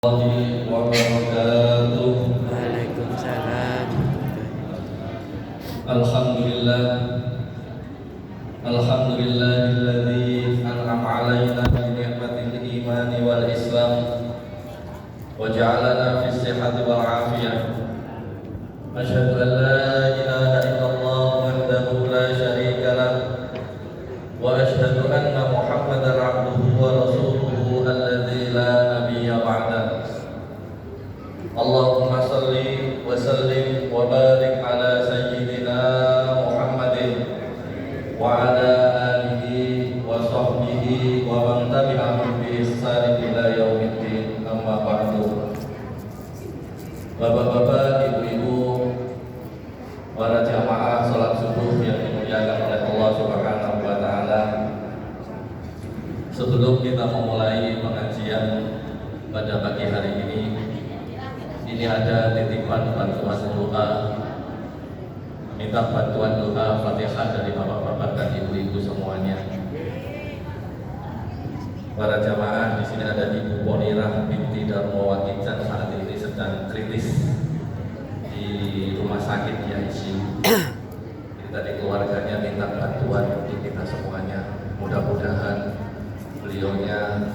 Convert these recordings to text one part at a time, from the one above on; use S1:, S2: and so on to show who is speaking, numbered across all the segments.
S1: Wabarakatuh.
S2: Waalaikumsalam.
S1: Alhamdulillah. Alhamdulillahilladzi an'ama 'alaina bi ni'matil imani wal islam wa ja'alana fis sihhati wal 'afiyah. Asyhadu an la ilaha illallah wahdahu la syarika lah wa asyhadu anna Muhammadar 'abduhu wa rasuluhu alladzi la nabiyya ba'dah. Allahumma salli wa sallim wa barik ala sayyidina Muhammadin wa ala alihi wa sahbihi wa man tabi'ahum bi ihsan ila yaumiddin, amma ba'du. Bapak-bapak, ibu-ibu, para jamaah salat subuh yang dimuliakan oleh Allah Subhanahu wa taala. Sebelum kita memulai pengajian pada pagi hari ini ada titipan bantuan doa, minta bantuan doa Fatihah dari bapak-bapak dan ibu-ibu semuanya. Para jamaah, di sini ada Ibu Ponirah binti Darmawati Jan, saat ini sedang kritis di rumah sakit di ICU. Tadi keluarganya minta bantuan untuk kita semuanya. Mudah-mudahan beliaunya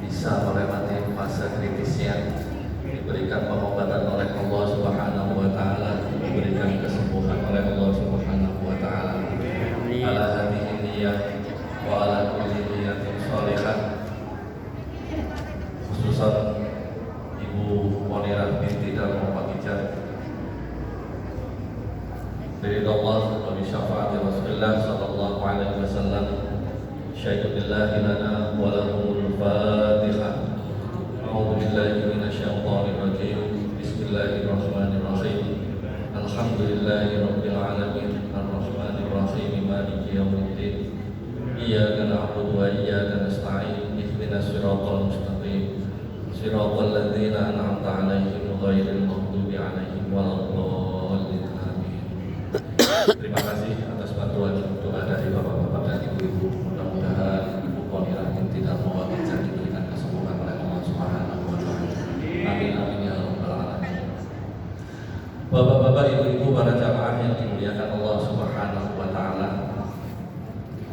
S1: bisa melewati fase kritisnya, diberikan pengobatan oleh Allah Subhanahu wa taala, diberikan kesembuhan oleh Allah Subhanahu wa taala. Ala hadhihi niyyah wa ala kulli niyyatin shalihah. Khususan Ibu Ponirah binti Darmawati Jan, dari Allah wa bi syafaati Rasulullah sallallahu alaihi wasallam. Syaitu billahi lana wa lahumul Fatihah. A'udzu billahi minasyaitonir rajim. Bismillahirrahmanirrahim. Alhamdulillahi rabbil alamin, arrahmanir rahim, maliki yaumiddin. Iyyaka na'budu wa iyyaka nasta'in. Ihdinas siratal mustaqim. Siratal ladzina an'amta 'alaihim ghairil maghdubi 'alaihim waladdallin. Amin. Terima kasih atas bantuan doa dari bapak-bapak dan ibu-ibu. Mudah-mudahan Ibu Ponirah binti Darmawati Jan diberikan kesembuhan oleh Allah Subhanahu wa taala. Amin amin ya rabbal alamin. Bapak-bapak, ibu-ibu, para jamaah yang dimuliakan Allah Subhanahu wa taala.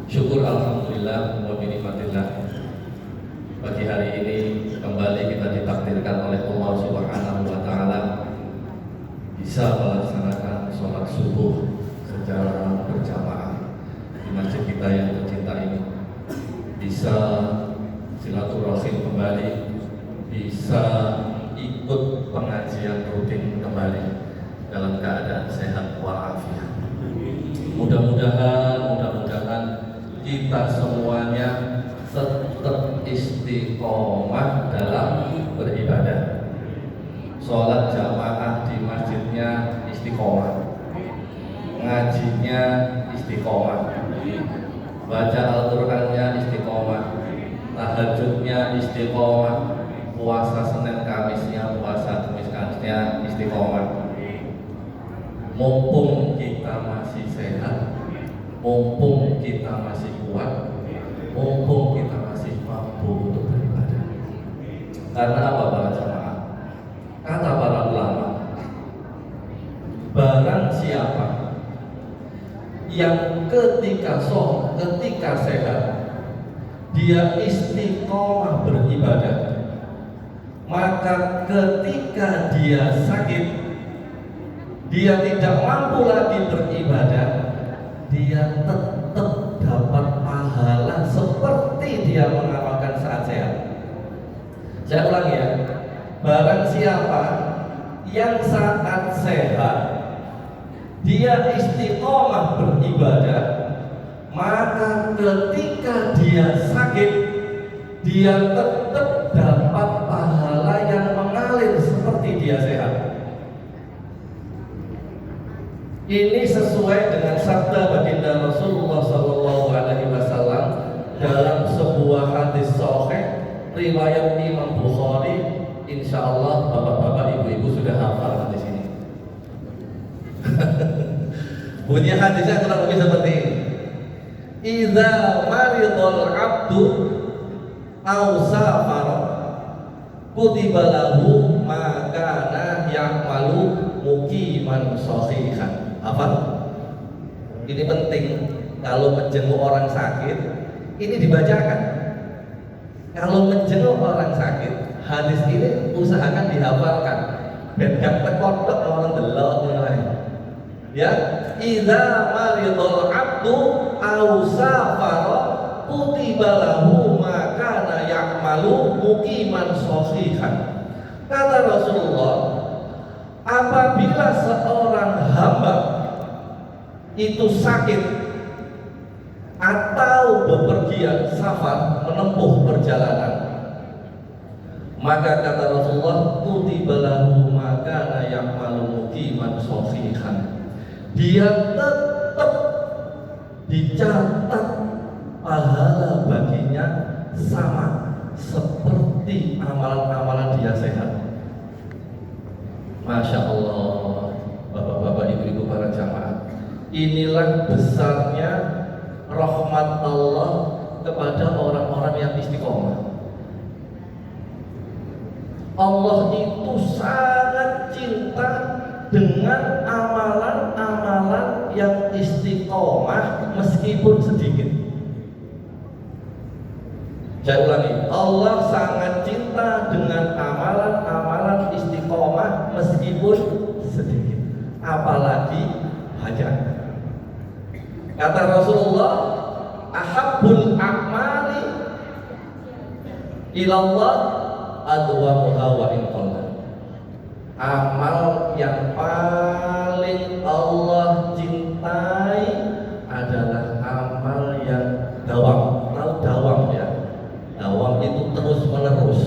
S1: Syukur alhamdulillah wa bi nikmatillah. Pagi hari ini kembali kita ditakdirkan oleh Allah Subhanahu wa taala bisa melaksanakan sholat subuh secara berjamaah di masjid kita yang tercinta ini, bisa silaturahim kembali, bisa ikut pengajian rutin kembali dalam keadaan sehat walafiat. Mudah-mudahan kita semuanya tetap istiqomah dalam beribadah. Sholat jamaah di masjidnya istiqomah, ngajinya istiqomah, baca Al-Qur'annya istiqomah, tahajudnya istiqomah, puasa Senin Kamisnya, puasa Kamis Kamisnya istiqomah. Mumpung kita masih sehat, mumpung kita masih kuat, mumpung kita masih mampu untuk beribadah. Karena apa para jamaah? Kata para ulama, barang siapa yang ketika sehat dia istiqomah beribadah, maka ketika dia sakit, dia tidak mampu lagi beribadah, dia tetap dapat pahala seperti dia mengamalkan saat sehat. Saya ulangi ya, barang siapa yang saat sehat dia istiqomah beribadah, maka ketika dia sakit dia tetap dapat pahala yang mengalir seperti dia sehat. Ini sesuai dengan sabda baginda Rasulullah SAW dalam sebuah hadis sahih riwayat Imam Bukhari. Insya Allah bapak-bapak, ibu-ibu sudah hafal hadis ini. Bunyi hadisnya kurang lebih seperti ini. Idza maridul abdu aw safara kutiba lahu ma kana ya'malu muqiman shahihan. Apa? Ini penting, kalau menjenguk orang sakit ini dibacakan. Kalau menjenguk orang sakit, hadis ini usahakan dihafalkan. Ben gak tekotok orang delok ngono. Ya, idza maridul abdu aw safara kutiba lahu ma kana ya'malu muqiman shahihan. Kata Rasulullah, apabila seorang hamba itu sakit atau bepergian safar menempuh perjalanan, maka kata Rasulullah, kutiba lahu ma kana ya'malu muqiman shahihan. Dia tetap dicatat pahala baginya sama seperti amalan-amalan dia sehat. Masya Allah, bapak-bapak, ibu-ibu, para jamaah, inilah besarnya rahmat Allah kepada orang-orang yang istiqomah. Allah itu sangat cinta dengan amalan-amalan yang istiqomah meskipun sedikit. Saya ulangi, Allah sangat cinta dengan amalan-amalan istiqomah meskipun sedikit, apalagi banyak. Kata Rasulullah, ahabbul a'mali ilallah adwamuha wa in qalla. Amal yang paling Allah cintai adalah amal yang dawam. Tahu dawam ya? Dawam itu terus menerus,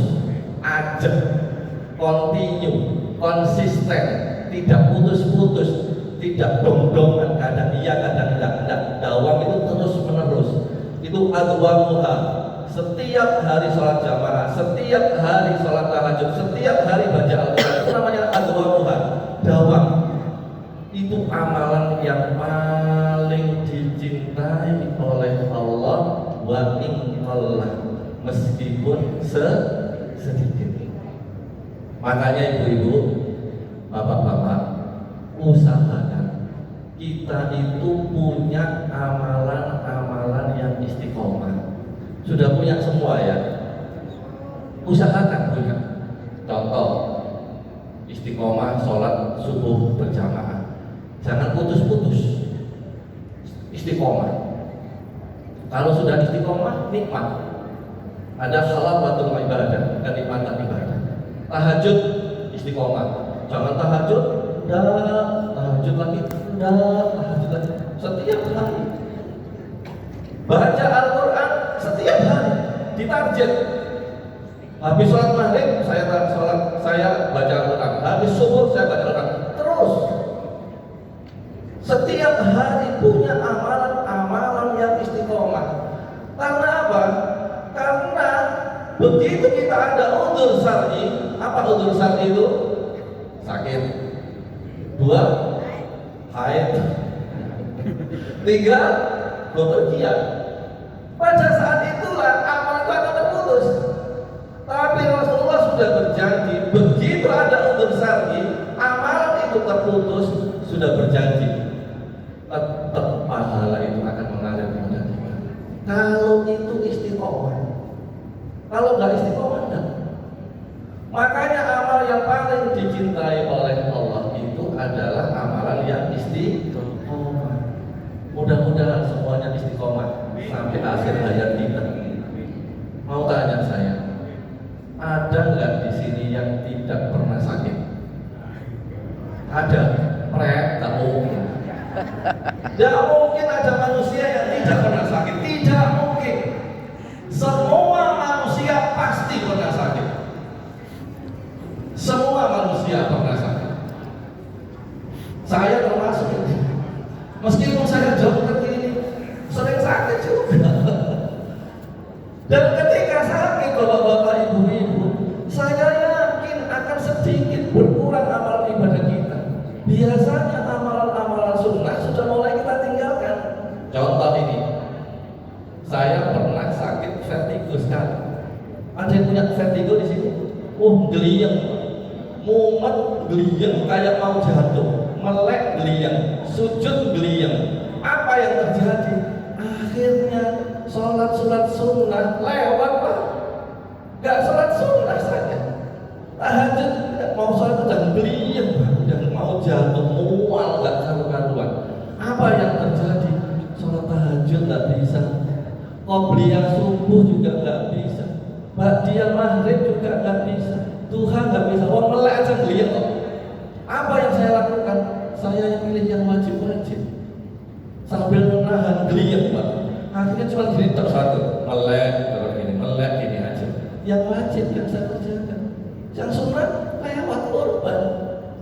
S1: ajak, continue, konsisten, tidak putus-putus, tidak dong-dongan, kadang iya kadang tidak. Dawam itu terus menerus. Itu adwamuha. Setiap hari sholat jamaah, setiap hari sholat tahajud, setiap hari baca Al-Quran, itu namanya adwamuha, dawam. Itu amalan yang paling dicintai oleh Allah, wa in qalla, meskipun sedikit. Makanya ibu-ibu, bapak-bapak, usahakan kita itu punya amalan-amalan yang istiqomah. Sudah punya semua ya? Usahakan punya. Contoh, istiqomah sholat subuh berjamaah, jangan putus-putus. Istiqomah. Kalau sudah istiqomah, nikmat. Ada halawatul ibadah, kenikmatan ibadah. Tahajud, istiqomah. Jangan tahajud, tahajud lagi, tahajud lagi. Setiap hari. Baca Al-Quran setiap hari, ditarget. Habis sholat maghrib saya baca Al-Quran. Habis subuh saya baca Al-Quran. Terus. Setiap hari punya amalan-amalan yang istiqomah. Karena apa? Karena begitu kita ada udzur syar'i. Apa udzur syar'i itu? Sakit. 2, haid. 3, bepergian. Pada saat itulah amal itu akan terputus. Tapi Rasulullah sudah berjanji, begitu ada udzur syar'i, amalan itu terputus, sudah berjanji tetap pahala itu akan mengalir kepada kita. Kalau itu istiqomah. Kalau nggak istiqomah, enggak. Makanya amal yang paling dicintai oleh Allah itu adalah amalan yang istiqomah. Mudah-mudahan semuanya istiqomah sampai akhir hayat kita. Mau tanya saya, ada nggak di sini yang tidak pernah sakit? Ada, nggak mungkin. Tidak mungkin ada manusia yang tidak pernah sakit. Tidak mungkin. Semua manusia pasti pernah sakit. Semua manusia pernah sakit. Saya termasuk. Meskipun saya jauh ini sering sakit juga. Dan ketika sakit, bapak-bapak, ibu-ibu, saya yakin akan sedikit berkurang amal ibadah kita. Biasanya amalan-amalan sunnah sudah mulai kita tinggalkan. Contoh ini, saya pernah sakit vertigo sekali. Ada yang punya vertigo di sini? geliyang, mumet geliyang kayak mau jatuh, melek geliyang, sujud geliyang. Apa yang terjadi? Akhirnya sholat sunnah lewat Pak. Gak sholat sunnah saja, tahajud mau sholat udah geliyang, udah mau jatuh, mual gak karu-karuan. Apa yang terjadi? Sholat tahajud gak bisa, qobliyah subuh juga gak bisa, ba'diyah maghrib juga gak bisa, duha gak bisa. Wong melek aja geliyang kok. Apa yang saya lakukan? Saya yang pilih yang wajib-wajib sambil menahan geliyang Pak. Akhirnya cuma gini tak satu, melek terus gini, melek gini aja. Yang wajib yang saya kerjakan, yang sunnah lewat korban.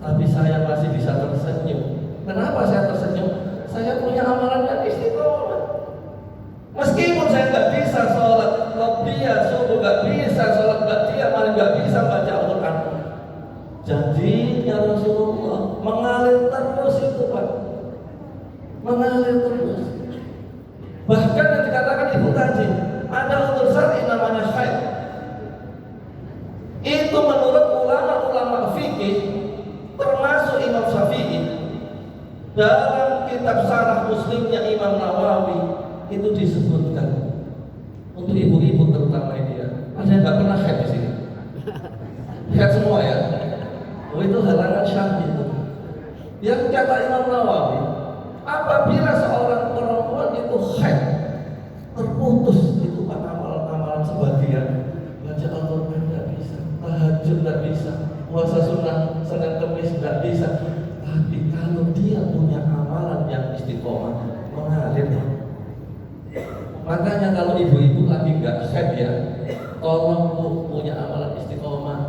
S1: Tapi saya masih bisa tersenyum. Kenapa saya tersenyum? Saya punya amalan yang istiqomah. Meskipun saya nggak bisa sholat qobliyah subuh, nggak bisa sholat ba'diyah maghrib, nggak bisa baca Al-Quran. Janjinya Rasulullah mengalir terus itu Pak, mengalir terus. Bahkan yang dikatakan ibu tadi, ada unsur syar'i namanya haid. Itu menurut ulama-ulama fikih, termasuk Imam Syafi'i, dalam kitab Syarah Muslimnya Imam Nawawi itu disebutkan untuk ibu-ibu terutama ini ya. Ada yang nggak pernah haid di sini? Haid semua ya? Oh itu halangan syar'i itu. Yang kata Imam Nawawi, apabila seorang perempuan itu haid, terputus itu amalan-amalan sebagian, baca Al-Quran tidak bisa, tahajud tidak bisa, puasa sunnah Senin Kemis tidak bisa. Tapi kalau dia punya amalan yang istiqomah, mengalir. Makanya kalau ibu-ibu lagi nggak haid ya, tolong punya amalan istiqomah.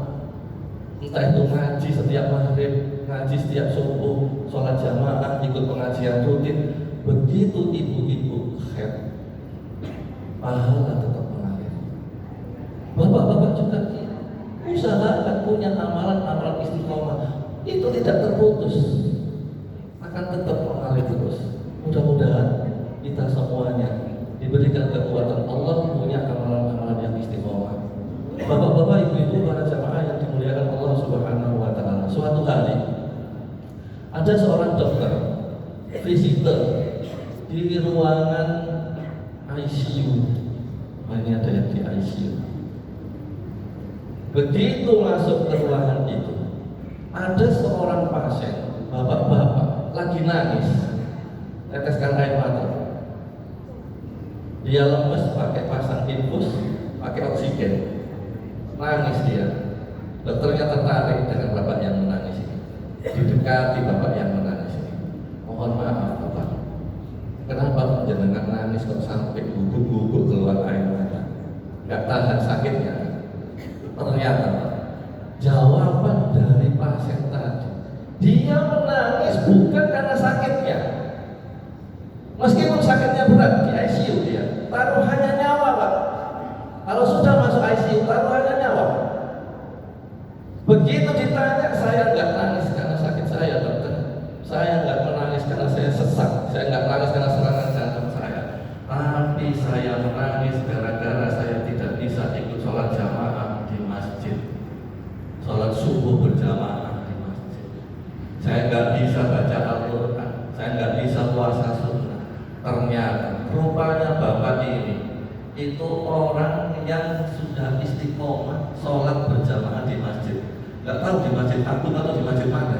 S1: Entah itu ngaji setiap maghrib, ngaji setiap subuh, sholat jamaah, ikut pengajian rutin. Begitu ibu-ibu haid, pahala tetap mengalir. Bapak-bapak juga usahakan punya amalan-amalan istiqomah, itu tidak terputus, akan tetap mengalir terus. Mudah-mudahan kita semuanya diberikan kekuatan Allah punya amalan-amalan yang istiqomah. Bapak-bapak, ibu-ibu, para jamaah yang dimuliakan Allah Subhanahu wa Ta'ala. Suatu hari ada seorang dokter visitor di ruangan ICU. Ini ada yang di ICU. Begitu masuk ke ruangan itu, ada seorang pasien, bapak-bapak, lagi nangis, teteskan air mata. Dia lemes, pakai pasang infus, pakai oksigen, nangis dia. Dokternya tertarik dengan bapak yang menangis ini, didekati bapak yang menangis ini. Mohon maaf bapak, kenapa jenengan nangis kok sampai guguk-guguk keluar air mata? Gak tahan sakitnya. Ternyata jawaban dari pasien tadi, dia menangis bukan karena sakitnya. Meskipun sakitnya berat di ICU dia, taruhannya nyawa Pak. Kalau sudah masuk ICU, taruhannya nyawa. Begitu ditanya, saya nggak nangis karena sakit saya dokter, saya nggak menangis karena saya sesak, saya nggak menangis karena serangan jantung saya, tapi saya menangis gara-gara saya tidak bisa ikut sholat jamaah di masjid, sholat subuh berjamaah di masjid. Saya nggak bisa baca Al-Quran, saya nggak bisa puasa sunnah. Ternyata rupanya bapak ini itu orang yang sudah istiqomah sholat berjamaah di masjid. Gak tahu di masjid aku atau di masjid mana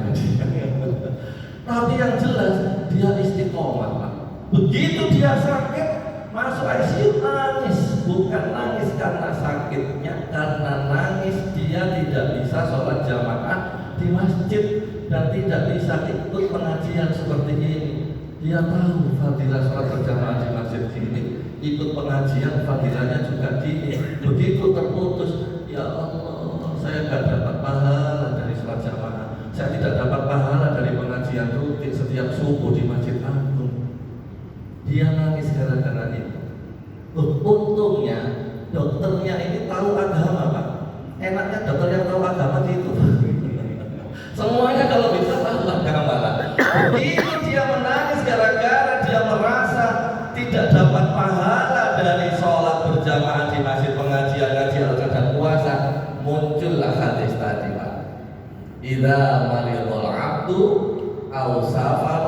S1: tapi yang jelas dia istiqomah Pak. Begitu dia sakit masuk ICU nangis, bukan nangis karena sakitnya, karena nangis dia tidak bisa sholat jamaah di masjid dan tidak bisa ikut pengajian seperti ini. Dia tahu fadilah sholat berjamaah di masjid ini, ikut pengajian fadilahnya juga gini. Begitu terputus, ya Allah, saya tidak dapat pahala dari sholat jamaah, saya tidak dapat pahala dari pengajian rutin setiap subuh di Masjid Agung. Dia nangis gara-gara itu. Untungnya dokternya ini tahu agama Pak. Enaknya dokter yang tahu agama gitu. Semuanya kalau bisa tahu agama lah. Begitu dia menangis gara-gara dia merasa tidak dapat pahala dari sholat berjamaah di masjid, pengajian, ngaji Al-Quran dan puasa, muncullah hadis idza maridul abdu aw safar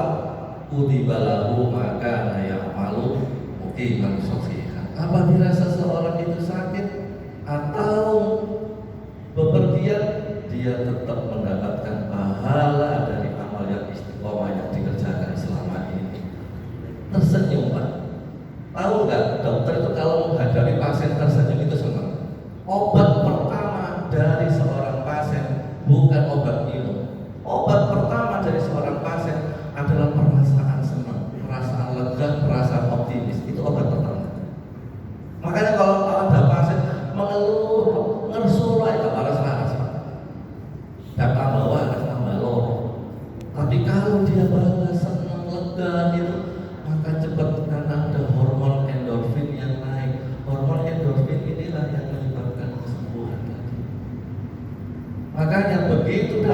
S1: kutiba lahu ma kana ya'malu muqiman shahihan. Apabila seseorang itu sakit atau bepergian, dia tetap mendapatkan pahala dari amal yang istiqomah yang dikerjakan selama ini. Tersenyum, Pak. Tahu nggak, dokter itu kalau menghadapi pasien tersenyum itu senang. Obat pertama dari seorang pasien bukan obat minum. Obat pertama dari seorang pasien adalah perasaan senang, perasaan lega, perasaan optimis. Itu obat pertama. Makanya kalau ada pasien mengeluh, ngersulai, tak waras-waras, Pak. Dan tambah waras, tambah loro. Tapi kalau dia balas senang, lega itu, maka cepat karena ada hormon endorfin yang naik. Hormon endorfin inilah yang menyebabkan kesembuhan tadi. Makanya begitu